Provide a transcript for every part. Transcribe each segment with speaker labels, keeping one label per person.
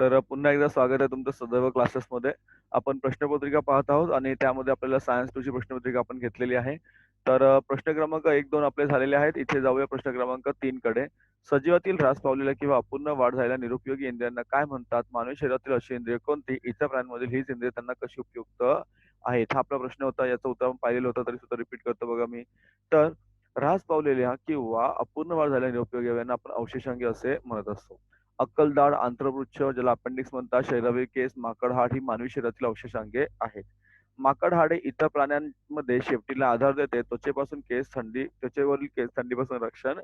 Speaker 1: तर पुन्हा एकदा स्वागत आहे तुमचं सदैव क्लासेसमध्ये. आपण प्रश्नपत्रिका पाहत आहोत आणि त्यामध्ये आपल्याला सायन्स 2ची प्रश्नपत्रिका आपण घेतलेली आहे. प्रश्न क्रमांक 1-2 आपले झालेले आहेत. इथे जाऊया प्रश्न क्रमांक 3 कडे. सजीवातील ऱ्हास पावलेल्या किंवा अपूर्ण वाढ झालेल्या निरुपयोगी इंद्रियांना काय म्हणतात? मानवी शरीरातील अशी इंद्रिय कोणती? इतर प्राण्यांमधील हीच इंद्रिय त्यांना कशी उपयुक्त आहेत? हा आपला प्रश्न होता. याचं उत्तर आपण पाहिलेलं होतं, तरी सुद्धा रिपीट करतो बघा मी. तर ऱ्हास पावलेल्या किंवा अपूर्ण वाढ झालेल्या निरुपयोगी अवयवांना आपण अवशेषांगी असे म्हणत असतो. अक्कलदाढ, आंत्रवृक्ष ज्याला अपेंडिक्स म्हणतात, शरीरावरील केस, माकड हाड ही मानवी शरीरातील अवशेषांगे आहेत. माकड हाडे इतर प्राण्यांमध्ये शेपटीला आधार देते. त्वचेवरील केस थंडीपासून रक्षण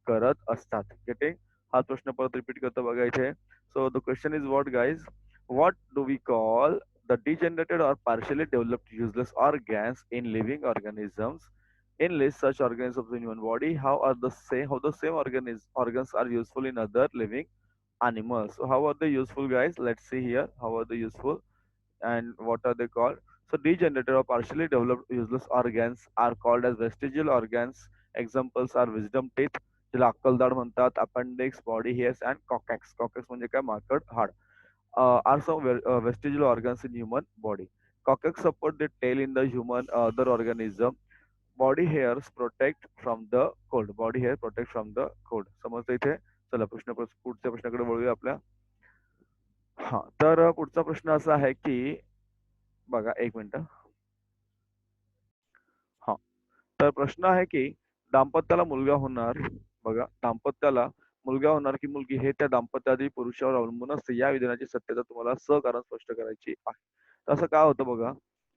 Speaker 1: करत असतात. गेटिंग? हा प्रश्न परत रिपीट करतो बघा इथे. So the question is what guys? What do we call the degenerated or partially developed useless organs in living organisms? In list such organisms in human body, how the same organs are useful in other living animals. So how are they useful, guys? Let's see here. How are they useful and what are they called? So degenerated or partially developed useless organs are called as vestigial organs. Examples are wisdom teeth, ज्याला अक्कलदाढ म्हणतात, appendix, body hairs and कॉकॅक्स. कॉकॅक्स म्हणजे काय? माकड हाड. Are some vestigial organs in human body. Coccyx support the tail in the human other organism. Body hairs protect from the cold. Body hair protect from the cold. समजतं इथे? चला पुढच्या प्रश्नाकडे वळूया आपल्या. हां, पुढचा प्रश्न असा आहे की बघा 1 मिनिट. हां, तर प्रश्न आहे की दाम्पत्याला मुलगा होणार बघा, दाम्पत्याला मुलगा होणार की मुलगी हे त्या दाम्पत्याआधी पुरुषावर अवलंबून असते. या विधानाची सत्यता तुम्हाला सहकारण स्पष्ट करायची आहे. तर असं का होतं बघा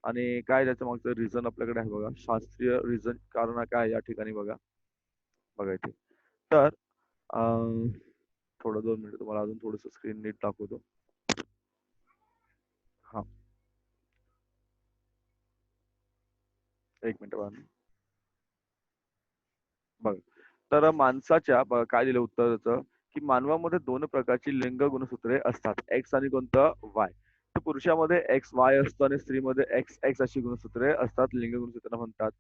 Speaker 1: आणि काय त्याच्या मागचं रिझन आपल्याकडे आहे बघा. शास्त्रीय रिझन कारण काय आहे या ठिकाणी बघा. बघा इथे. तर अ, थोडं 2 मिनिटं तुम्हाला अजून थोडंसं स्क्रीन नीट दाखवतो. हां, 1 मिनिट बघा. बघा. माणसाच्या बघा काय दिलं उत्तर त्याचं, की मानवामध्ये 2 प्रकारची लिंग गुणसूत्रे असतात. एक्स आणि कोणतं? वाय. तर पुरुषामध्ये एक्स, वाय असतं आणि स्त्रीमध्ये एक्स, एक्स अशी गुणसूत्रे असतात. लिंग गुणसूत्र म्हणतात.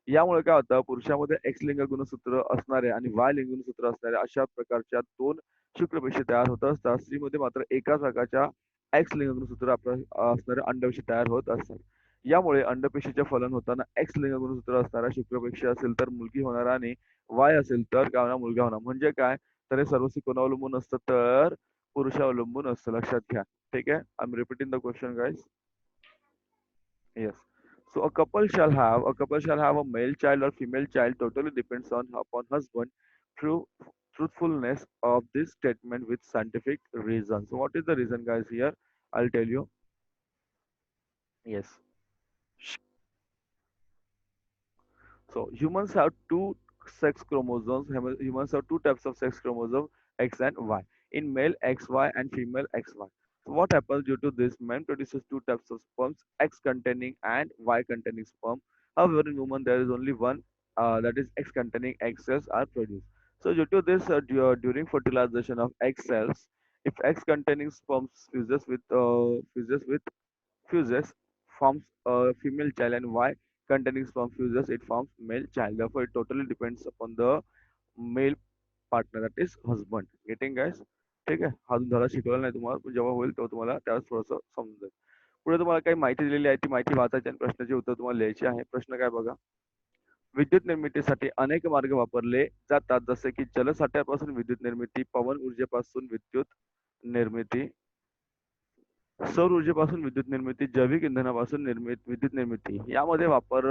Speaker 1: यामुळे काय होतं, पुरुषामध्ये एक्स लिंग गुणसूत्र असणारे आणि वाय लिंग गुणसूत्र असणारे अशा प्रकारच्या 2 शुक्रपेशी तयार होत असतात. स्त्रीमध्ये मात्र एकाच प्रकारच्या एक्स लिंग गुणसूत्र असणारे अंडपेशी तयार होत असतात. यामुळे अंडपेशीचे फलन होताना एक्स लिंग गुणसूत्र असणारा शुक्रपेशी असेल तर मुलगी होणार आणि वाय असेल तर काय होणार? मुलगा होणार. म्हणजे काय? तर हे सर्वस्वी कोणावर अवलंबून असतं? तर पुरुषावर अवलंबून असतं. लक्षात घ्या. ठीक आहे? I am repeating the question guys. Yes. So a couple shall have a male child or female child totally depends on upon husband. True truthfulness of this statement with scientific reason. So what is the reason, guys? Here I'll tell you. Yes. So humans have two sex chromosomes. Humans have two types of sex chromosomes, X and Y. In male XY and female XY. So what happens due to this? Man produces two types of sperms, X containing and Y containing sperm. However, in women there is only one, that is X containing egg cells are produced. So due to this, during fertilization of egg cells, if X containing sperms fuses forms a female child and Y containing sperm fuses it forms male child. Therefore, it totally depends upon the male partner that is husband. Getting guys? ठीक आहे. हा अजून धडा शिकवला नाही तुम्हाला, पण जेव्हा होईल तेव्हा तुम्हाला त्यावेळेस थोडंसं समजेल. पुढे तुम्हाला काही माहिती दिलेली आहे, ती माहिती वाचायची आणि प्रश्नाचे उत्तर तुम्हाला लिहायचे आहे. प्रश्न काय बघा. विद्युत निर्मितीसाठी अनेक मार्ग वापरले जातात, जसे की जलसाठ्यापासून विद्युत निर्मिती, पवन ऊर्जेपासून विद्युत निर्मिती, सौर ऊर्जेपासून विद्युत निर्मिती, जैविक इंधनापासून विद्युत निर्मिती. यामध्ये वापर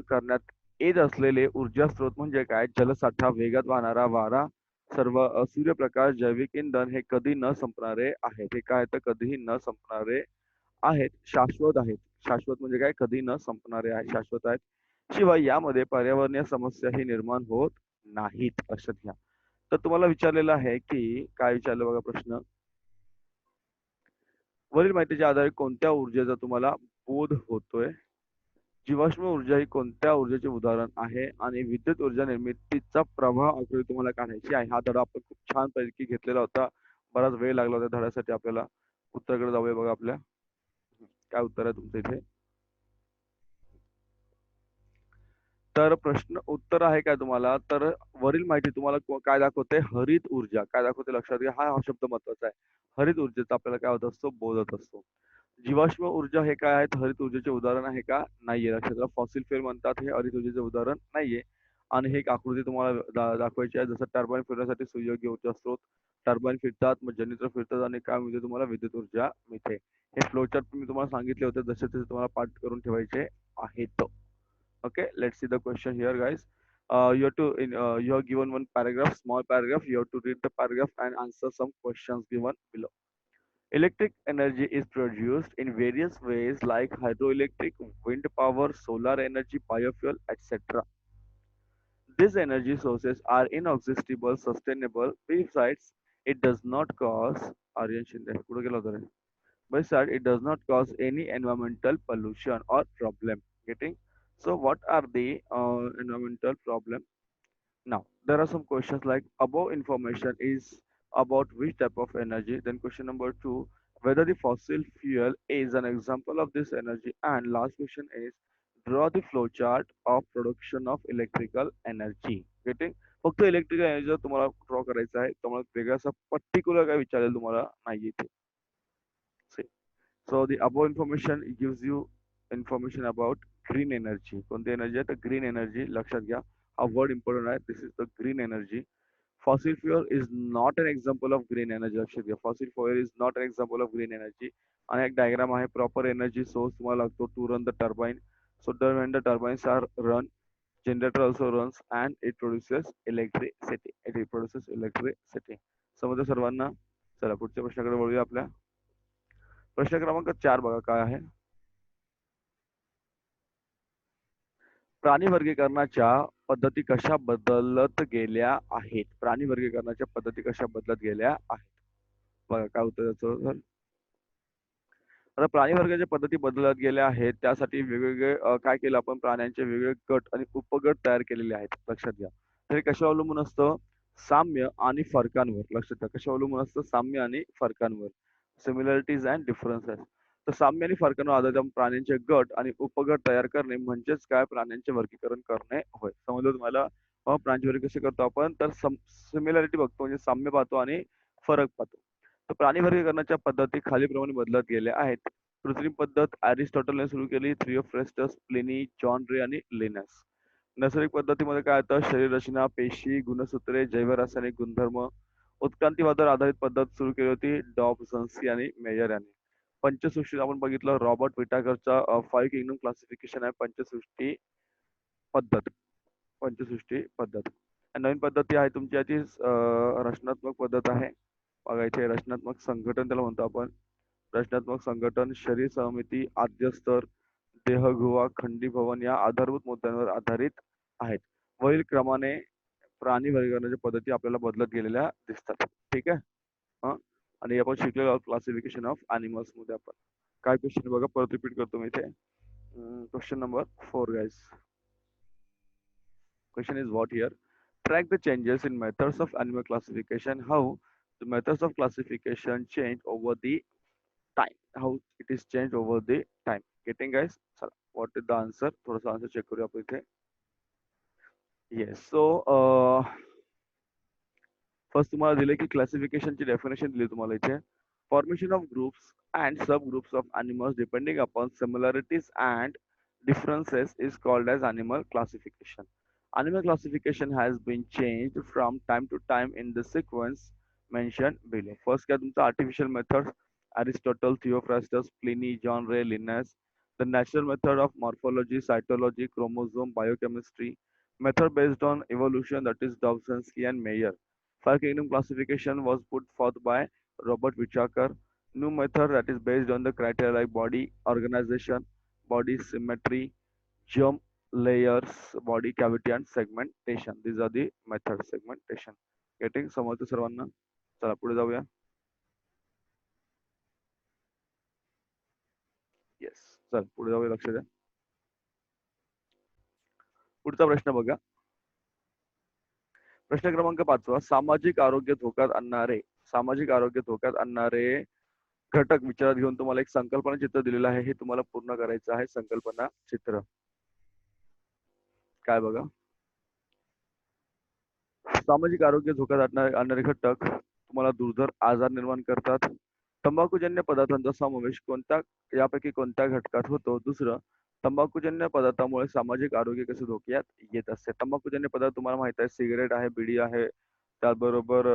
Speaker 1: करण्यात येत असलेले ऊर्जा स्रोत म्हणजे काय? जलसाठा, वेगात वाहणारा वारा, सूर्यप्रकाश, जैविक इंधन हे कधी न संपणारे आहेत. हे काय तर कधीही न संपणारे आहेत, शाश्वत आहेत. शाश्वत म्हणजे काय? कधी न संपणारे आहेत, शाश्वत आहेत. शिवाय यामध्ये पर्यावरणीय समस्याही निर्माण होत नाहीत. लक्षात घ्या. तर तुम्हाला विचारलेलं आहे की काय विचारलं बघा प्रश्न. वरील माहितीच्या आधारे कोणत्या ऊर्जेचा तुम्हाला बोध होतोय? जीवाश्म ऊर्जा ही कोणत्या ऊर्जेचे उदाहरण आहे आणि विद्युत ऊर्जा निर्मितीचा प्रभाव आकृती तुम्हाला काढायची आहे. हा धडा आपण खूप छान पैकी घेतलेला होता. बराच वेळ लागला होता धड्यासाठी आपल्याला. उत्तराकडे जाऊया बघा आपल्या. काय उत्तर आहे तुमचं इथे? तर प्रश्न उत्तर आहे काय तुम्हाला? तर वरील माहिती तुम्हाला काय दाखवते? हरित ऊर्जा काय दाखवते लक्षात घ्या. हा शब्द महत्वाचा आहे. हरित ऊर्जेचा आपल्याला काय होत असतो? बोध होत असतो. जीवाश्म ऊर्जा हे काय आहेत? हरित ऊर्जेचे उदाहरण आहे का? नाहीये. लक्षात घ्या. फॉसिल फ्युएल म्हणतात हे हरित ऊर्जेचे उदाहरण नाहीये. आणि हे एक आकृती तुम्हाला दाखवायची आहे. जसं टर्बाइन फिरण्यासाठी सुयोग्य ऊर्जा स्रोत. टर्बाइन फिरतात, मग जनरेटर फिरतात आणि काय मिळते तुम्हाला? विद्युत ऊर्जा मिळते. हे फ्लोचार्ट मी तुम्हाला सांगितले होते. जसे तसे तुम्हाला पाठ करून ठेवायचे आहेत. Okay, let's see the question here, guys. You are given one paragraph, small paragraph. You have to read the paragraph and answer some questions given below. Electric energy is produced in various ways like hydroelectric, wind power, solar energy, biofuel, etc. These energy sources are inexhaustible, sustainable. Besides, it does not cause Aryan Shinde, कुठे गेला होता रे? Besides, it does not cause any environmental pollution or problem. Getting? So, what are the environmental problem? Now, there are some questions like above information is about which type of energy. Then question number two, whether the fossil fuel is an example of this energy. And last question is draw the flowchart of production of electrical energy. Getting? फक्त electrical energy तुम्हाला draw करायचं आहे. तुम्हाला वेगळं असं particular काय विचारेल तुम्हाला नाही इथे. So the above information gives you information about green energy. कोणती एनर्जी आहे? तर ग्रीन एनर्जी लक्षात घ्या. हा वर्ड इम्पॉर्टंट आहे. This is the green energy. Fossil fuel is not an example of green energy. लक्षात घ्या. Fossil fuel is not an example of green energy. आणि एक डायग्राम आहे. प्रॉपर एनर्जी सोर्स तुम्हाला लागतो to run the turbine. So when the turbines are run, generator also runs and it produces electricity. It produces electricity. समजलं सर्वांना? चला पुढच्या प्रश्नाकडे वळूया आपल्या. प्रश्न क्रमांक 4 बघा काय आहे. प्राणी वर्गीकरणाच्या पद्धती कशा बदलत गेल्या आहेत? प्राणी वर्गीकरणाच्या पद्धती कशा बदलत गेल्या आहेत? बघा काय होतं त्याचं. आता प्राणी वर्गाच्या पद्धती बदलत गेल्या आहेत. त्यासाठी वेगवेगळे काय केलं आपण प्राण्यांचे वेगवेगळे गट आणि उपगट तयार केलेले आहेत. लक्षात घ्या. तर हे कशावर अवलंबून असतं? साम्य आणि फरकांवर. लक्षात घ्या. कशावर अवलंबून असतं? साम्य आणि फरकांवर. Similarities and differences. तर साम्य आणि फरकांवर आधारित आपण प्राण्यांचे गट आणि उपगट तयार करणे म्हणजेच काय? प्राण्यांचे वर्गीकरण करणे होय. समजलं तुम्हाला? प्राण्यांचे वर्गीकरण कसे करतो आपण? तर सिमिलॅरिटी बघतो म्हणजे साम्य पाहतो आणि फरक पाहतो. तर प्राणी वर्गीकरणाच्या पद्धती खालीलप्रमाणे बदलत गेल्या आहेत. कृत्रिम पद्धत अरिस्टॉटलने सुरू केली. थिओफ्रेस्टस, प्लिनी, जॉन रे आणि लिनस. नैसर्गिक पद्धतीमध्ये काय येतं? शरीर रचना, पेशी, गुणसूत्रे, जैवरासायनिक गुणधर्म. उत्क्रांतीवादावर आधारित पद्धत सुरू केली होती डॉबझन्सी आणि मेयर यांनी. पंचसृष्टी आपण बघितलं रॉबर्ट विटाकरचा 5 किंगडम क्लासिफिकेशन आहे पंचसृष्टी पद्धत. पंचसृष्टी पद्धत. आणि नवीन पद्धती आहे तुमची याची रचनात्मक पद्धत आहे. बघा इथे रचनात्मक संघटन त्याला म्हणतो आपण. रचनात्मक संघटन, शरीर समिती, आद्य स्तर, देहगुहा, खंडी भवन या आधारभूत मुद्द्यांवर आधारित आहेत. वरील क्रमाने प्राणी वर्गीकरणाच्या पद्धती आपल्याला बदलत गेलेल्या दिसतात. ठीक आहे. आणि आपण शिकलेलो क्लासिफिकेशन ऑफ अॅनिमल्स मध्ये आपण. काय क्वेश्चन बघा परत रिपीट करतो मी इथे. Question number 4 guys. Question is what here? Track the changes in methods of animal classification. How the methods of classification change over the time. How it is changed over the time. Getting guys? चला, what is the answer? थोडासा answer check करूया आपण इथे. Yes. So first तुम्हाला दिले की क्लासिफिकेशनची definition दिली तुम्हाला इथे. Formation of groups and subgroups of animals depending upon similarities and differences is called as animal classification. Animal classification has been changed from time to time in the sequence mentioned below. First क्या तुमचा artificial methods, Aristotle, Theophrastus, Pliny, John Ray, Linnaeus. The natural method of morphology, cytology, chromosome, biochemistry. Method based on evolution, that is Dobzhansky and Mayer. Five kingdom classification was put forth by Robert Whitaker. New method that is based on the criteria like body organization, body symmetry, germ layers, body cavity and segmentation. These are the methods. Segmentation. Getting समजतं सर्वांना? चला पुढे जाऊया. Yes. चल पुढे जाऊया. लक्ष द्या. पुढचा प्रश्न बघा. प्रश्न क्रमांक 5. सामाजिक आरोग्य धोक्यात आणणारे घटक विचारात घेऊन तुम्हाला एक संकल्पना चित्र दिलेलं आहे. हे तुम्हाला पूर्ण करायचं आहे. संकल्पना चित्र. काय बघा, सामाजिक आरोग्य धोक्यात आणणारे घटक तुम्हाला दुर्धर आजार निर्माण करतात. तंबाखूजन्य पदार्थांचा समावेश यापैकी कोणत्या घटकात होतो? दुसरं, तंबाखूजन्य पदार्थामुळे सामाजिक आरोग्य कसे धोक्यात येत असते? तंबाखूजन्य पदार्थ तुम्हाला माहित आहे, सिगारेट आहे, बिडी आहे, त्याचबरोबर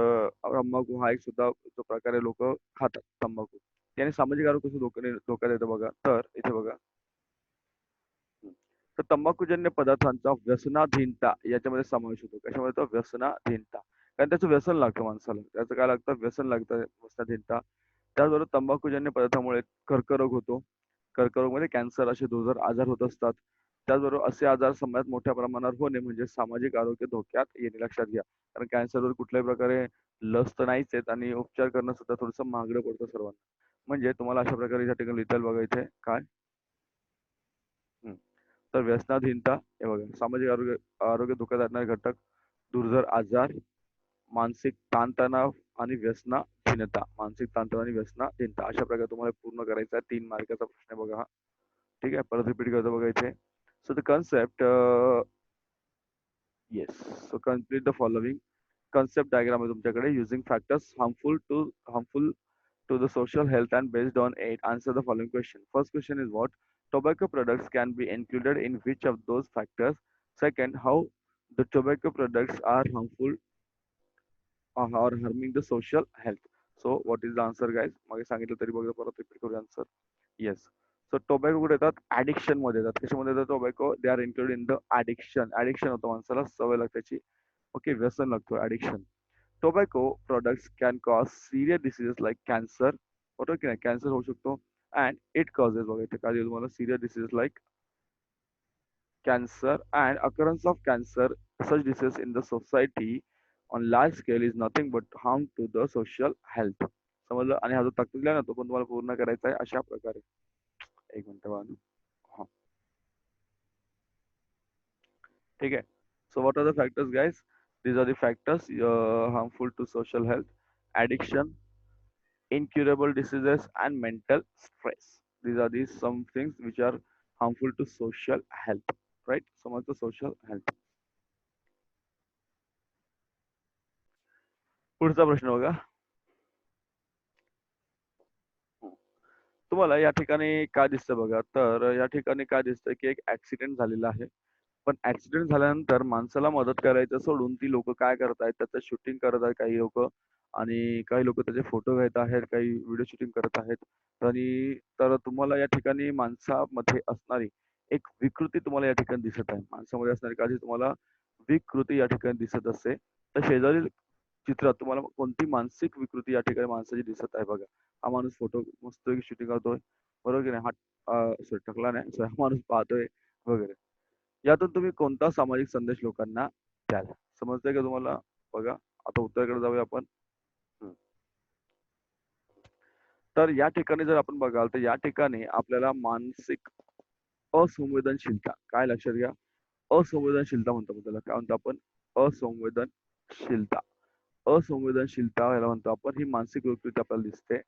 Speaker 1: तंबाखू हा एक सुद्धा जो प्रकारे लोक खातात तंबाखू. याने सामाजिक आरोग्य कसं धोक्यात येतं बघा. तर इथे बघा, तर तंबाखूजन्य पदार्थांचा व्यसनाधीनता याच्यामध्ये समावेश होतो. कशामध्ये तो व्यसनाधीनता, कारण त्याचं व्यसन लागतं माणसाला. त्याचं काय लागतं? व्यसन लागतं, व्यसनाधीनता. त्याचबरोबर तंबाखूजन्य पदार्थामुळे कर्करोग होतो. कर्करोगमध्ये कॅन्सर असे दुर्धर आजार होत असतात. त्याचबरोबर असे आजार समाजात मोठ्या प्रमाणावर होणे म्हणजे सामाजिक आरोग्य धोक्यात येणे, लक्षात घ्या. कारण कॅन्सरवर कुठल्याही प्रकारे लस तर नाहीच आहेत आणि उपचार करणं सुद्धा थोडंसं महागडं पडतं सर्वांना. म्हणजे तुम्हाला अशा प्रकारे या ठिकाणी लिहिता येईल बघा इथे काय. हं. तर व्यसनाधीनता हे बघा, सामाजिक आरोग्य आरोग्य धोक्यात आणणारे घटक, दुर्धर आजार, मानसिक ताणतणाव आणि व्यसनाधीनता. मानसिक ताणतणाव आणि व्यसनाधीनता अशा प्रकारे तुम्हाला पूर्ण करायचा आहे. 3 मार्काचा प्रश्न आहे बघा हा. ठीक आहे, परत रिपीट करतो बघा इथे. So the concept, yes, so complete the following. Concept diagram आहे तुमच्याकडे. Using factors harmful to the social health and based on it, answer the following question. First question is what? Tobacco products can be included in which of those factors? Second, how the tobacco products are harmful or harming the social health? So what is the answer guys? मागे सांगितलं तरी बघा, परत repeat करूया answer. Yes. So tobacco कुठे येतात? Addiction मध्ये येतात. कशामध्ये येतात tobacco? They are included in the addiction. Addiction होतं माणसाला, सवय लागते. ओके, व्यसन लागतो, addiction. Tobacco products can cause serious diseases like cancer. बरोबर की नाही? कॅन्सर होऊ शकतो. And it causes बघा इथे काय दिलं तुम्हाला, serious diseases like cancer and occurrence of cancer. Such disease in the society on large scale is nothing but harm to the social health. समजलं? आणि हा जो तक्ता दिला ना, तो पण तुम्हाला पूर्ण करायचा आहे अशा प्रकारे. एक मिनिट बघा. हा, ठीक आहे. So what are the factors guys? These are the factors harmful to social health: addiction, incurable diseases, and mental stress. These are these some things which are harmful to social health, right? Some of the social health. पुढचा प्रश्न बघा. तुम्हाला या ठिकाणी काय दिसतं बघा, तर या ठिकाणी काय दिसतं की एक ऍक्सिडेंट झालेला आहे. पण ऍक्सिडेंट झाल्यानंतर माणसाला मदत करायचं सोडून ती लोक काय करतायत, त्याचं शूटिंग करत आहेत काही लोक, आणि काही लोक त्याचे फोटो घेत आहेत, काही व्हिडिओ शूटिंग करत आहेत. आणि तर तुम्हाला या ठिकाणी माणसामध्ये असणारी एक विकृती तुम्हाला या ठिकाणी दिसत आहे. माणसामध्ये असणारी काही तुम्हाला विकृती या ठिकाणी दिसत असते. तर शेजारील चित्रात तुम्हाला कोणती मानसिक विकृती या ठिकाणी माणसाची दिसत आहे बघा. हा माणूस फोटो मस्त शूटिंग करतोय, बरोबर की नाही? हा सॉरी टकला नाही, sorry, हा माणूस पाहतोय वगैरे. यातून तुम्ही कोणता सामाजिक संदेश लोकांना द्याल? समजतंय का तुम्हाला? बघा, आता उत्तराकडे जाऊया आपण. हम्म. तर या ठिकाणी जर आपण बघाल, तर या ठिकाणी आपल्याला मानसिक असंवेदनशीलता, काय लक्षात घ्या, असंवेदनशीलता म्हणतो आपण त्याला. काय म्हणतो आपण? असंवेदनशीलता. असंवेदनशीलता याला म्हणतो आपण. ही मानसिक विकृती आपल्याला दिसते.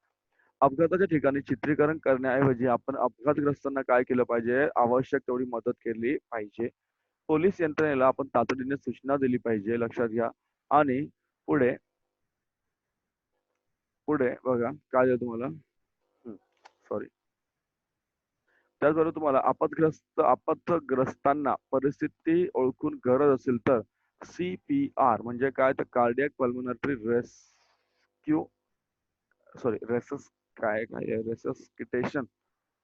Speaker 1: अपघाताच्या ठिकाणी चित्रीकरण करण्याऐवजी आपण अपघातग्रस्तांना काय केलं पाहिजे? आवश्यक तेवढी मदत केली पाहिजे. पोलीस यंत्रणेला आपण तातडीने सूचना दिली पाहिजे, लक्षात घ्या. आणि पुढे पुढे बघा काय आहे तुम्हाला. सॉरी. त्याचबरोबर तुम्हाला आपत्ग्रस्तांना परिस्थिती ओळखून गरज असेल तर CPR म्हणजे काय, तर cardiac pulmonary rescue, sorry rhesus, काय काय रेसस्किटेशन,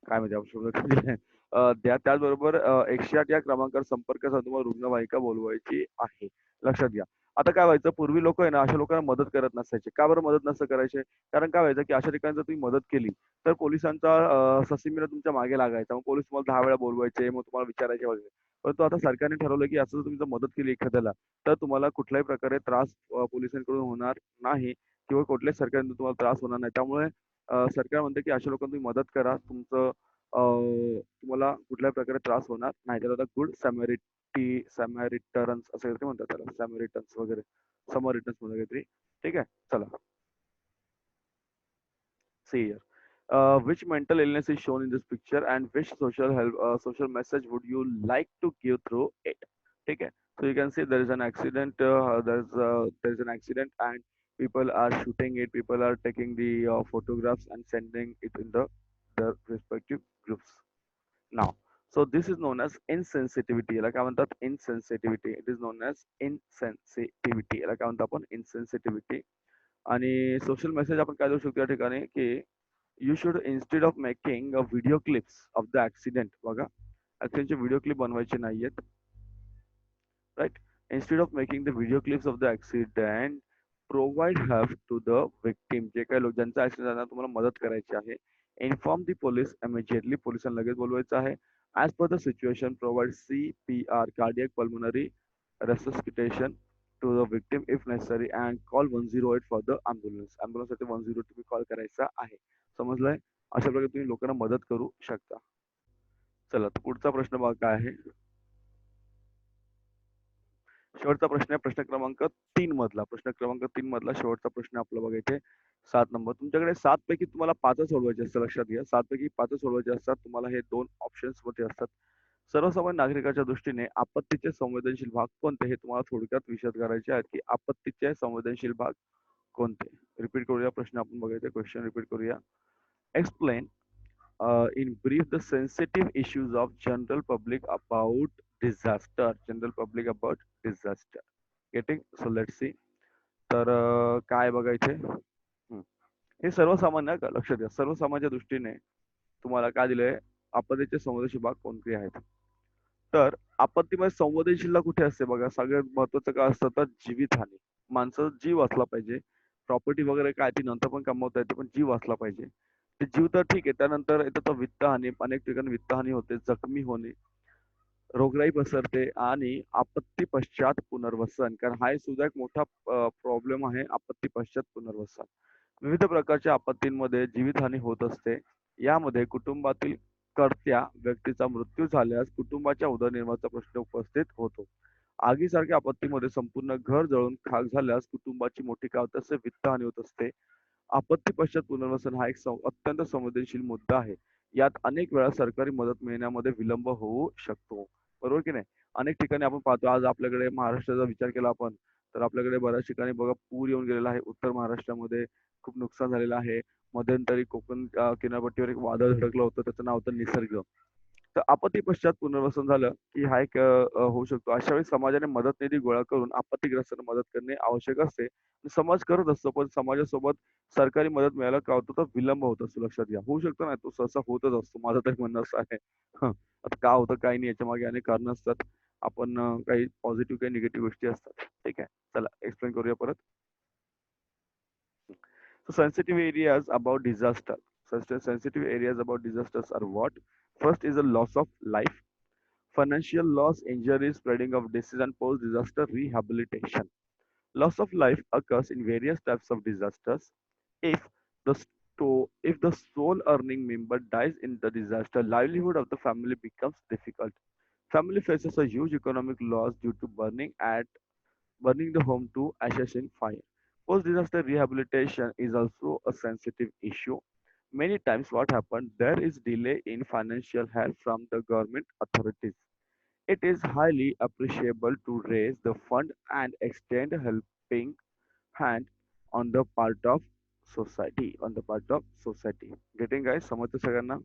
Speaker 1: काय म्हणजे आपण त्याचबरोबर 108 या क्रमांकावर संपर्क साधून रुग्णवाहिका बोलवायची आहे, लक्षात घ्या. आता काय व्हायचं, पूर्वी लोक आहे ना अशा लोकांना मदत करत नसायचे. का बरं मदत नसतं करायचे? कारण काय व्हायचं की अशा ठिकाणी जर तुम्ही मदत केली तर पोलिसांचा ससेमिरा तुमच्या मागे लागायचा. मग पोलीस तुम्हाला 10 वेळा बोलवायचे, मग तुम्हाला विचारायचे वगैरे. परंतु आता सरकारने ठरवलं की असं जर तुम्ही मदत केली एखाद्याला, तर तुम्हाला कुठल्याही प्रकारे त्रास पोलिसांकडून होणार नाही, किंवा कुठल्याच सरकारने तुम्हाला त्रास होणार नाही. त्यामुळे सरकार म्हणते की अशा लोकांना तुम्ही मदत करा, तुमचं तुम्हाला कुठल्याही प्रकारे त्रास होणार नाही. त्याला आता गुड सॅमॅरिटन्स असं काहीतरी म्हणतात त्याला, सॅमॅरिटन्स वगैरे, समरिटन्स म्हणून काहीतरी. ठीक आहे, चला. See here. Which mental illness is shown in this picture and which social message would you like to give through it? ठीक है. So you can see there is an accident. There is an accident, and people are shooting it. People are taking the photographs and sending it in the respective groups. Now, so this is known as insensitivity. याला काय म्हणतात? Insensitivity. It is known as insensitivity. याला काय म्हणतो आपण? Insensitivity. आणि social message आपण काय देऊ शकतो या ठिकाणी की you should instead of making a video clips of the accident. बघा, ऍक्सिडेंटचे व्हिडिओ क्लिप बनवायचे नाहीयेत, right? Instead of making the video clips of the accident, provide help to the victim. जे काही लोक ज्यांचा ऍक्सिडेंट झाला तुम्हाला मदत करायची आहे. इन्फॉर्म दी पोलीस इमिजिएटली, पोलिसांना लगेच बोलवायचं आहे. As per the situation provide CPR, cardiac pulmonary resuscitation to the victim if necessary and call 108 for the ambulance. ॲम्ब्युलन्ससाठी 108 तुम्ही कॉल करायचा आहे. समजलंय? अशा प्रकारे तुम्ही लोकांना मदत करू शकता. चला, तर पुढचा प्रश्न बघा काय आहे. शेवटचा प्रश्न आहे प्रश्न क्रमांक 3 मधला. प्रश्न क्रमांक 3 मधला शेवटचा प्रश्न आपला बघायचा आहे. 7 नंबर. तुमच्याकडे 7 पैकी तुम्हाला 5च सोडवायचे असतात. लक्षात घ्या. 7 पैकी 5च सोडवायचे असतात. तुम्हाला हे 2 ऑप्शन्स मध्ये असतात. सर्वसामान्य नागरिकाच्या दृष्टीने आपत्तीचे संवेदनशील भाग कोणते हे तुम्हाला थोडक्यात विशद करायचे आहेत की आपत्तीचे संवेदनशील भाग कोणते. रिपीट करूया प्रश्न आपण बघायचा. क्वेश्चन रिपीट करूया. Explain in brief the sensitive issues of general public about disaster. General public about disaster. Getting? So let's see. तर काय बघायचे. हे सर्वसामान्य का लक्षात घ्या. सर्वसामान्य दृष्टीने तुम्हाला काय दिलंय, आपत्तीचे संवेदनशील भाग कोणते आहेत. तर आपत्तीमध्ये संवेदनशीलता कुठे असते बघा. सगळ्यात महत्वाचं काय असतं तर जीवितहानी. माणसाचा जीव वाचला पाहिजे. प्रॉपर्टी वगैरे काय ती नंतर पण कमवता येते, पण जीव वाचला पाहिजे. ते जीव तर ठीक आहे. त्यानंतर येतं तर वित्तहानी. अनेक ठिकाणी वित्तहानी होते, जखमी होणे, रोगराई पसरते आणि आपत्ती पश्चात पुनर्वसन. कारण हा सुद्धा एक मोठा प्रॉब्लेम आहे, आपत्ती पश्चात पुनर्वसन. विविध प्रकारच्या आपत्तींमध्ये जीवितहानी होत असते. यामध्ये कुटुंबातील कर्त्या व्यक्तीचा मृत्यू झाल्यास कुटुंबाच्या उदरनिर्वाहाचा प्रश्न उपस्थित होतो. आगीसारख्या आपत्तीमध्ये संपूर्ण घर जळून खाक झाल्यास कुटुंबाची मोठी काय होत असते, वित्तहानी होत असते. आपत्ती पश्चात पुनर्वसन हा एक अत्यंत संवेदनशील मुद्दा आहे. यात अनेक वेळा सरकारी मदत मिळण्यामध्ये विलंब होऊ शकतो. बरोबर की नाही? अनेक ठिकाणी आपण पाहतो. आज आपल्याकडे महाराष्ट्राचा विचार केला आपण, तर आपल्याकडे बऱ्याच ठिकाणी बघा पूर येऊन गेलेला आहे. उत्तर महाराष्ट्रामध्ये खूप नुकसान झालेलं आहे. मध्यंतरी कोकण किनारपट्टीवर एक वादळ धडकलं होतं. त्याचं नाव होतं निसर्ग. तर आपत्ती पश्चात पुनर्वसन झालं की हा एक होऊ शकतो. अशा वेळी समाजाने मदत निधी गोळा करून आपत्तीग्रस्तांना मदत करणे आवश्यक असते. समाज करत असतो, पण समाजासोबत सरकारी मदत मिळायला काय होतं तर विलंब होत असतो. लक्षात घ्या. होऊ शकतो नाही, तो सहसा होतच असतो. माझं तरी म्हणणं असं आहे. हं. आता का होतं काही नाही, याच्या मागे अनेक कारणं असतात. आपण काही पॉझिटिव्ह काही निगेटिव्ह गोष्टी असतात. ठीक आहे. चला एक्सप्लेन करूया परत. So sensitive areas about disaster. Sensitive areas about disasters are what? First is the loss of life, financial loss, injuries, spreading of disease, and post-disaster rehabilitation. Loss of life occurs in various types of disasters. If if the sole earning member dies in the disaster, livelihood of the family becomes difficult. Family faces a huge economic loss due to burning the home to ashes in fire. Post-disaster rehabilitation is also a sensitive issue. Many times what happens, there is delay in financial help from the government authorities. It is highly appreciable to raise the fund and extend a helping hand on the part of society. On the part of society. Getting guys? समजतं सगळ्यांना?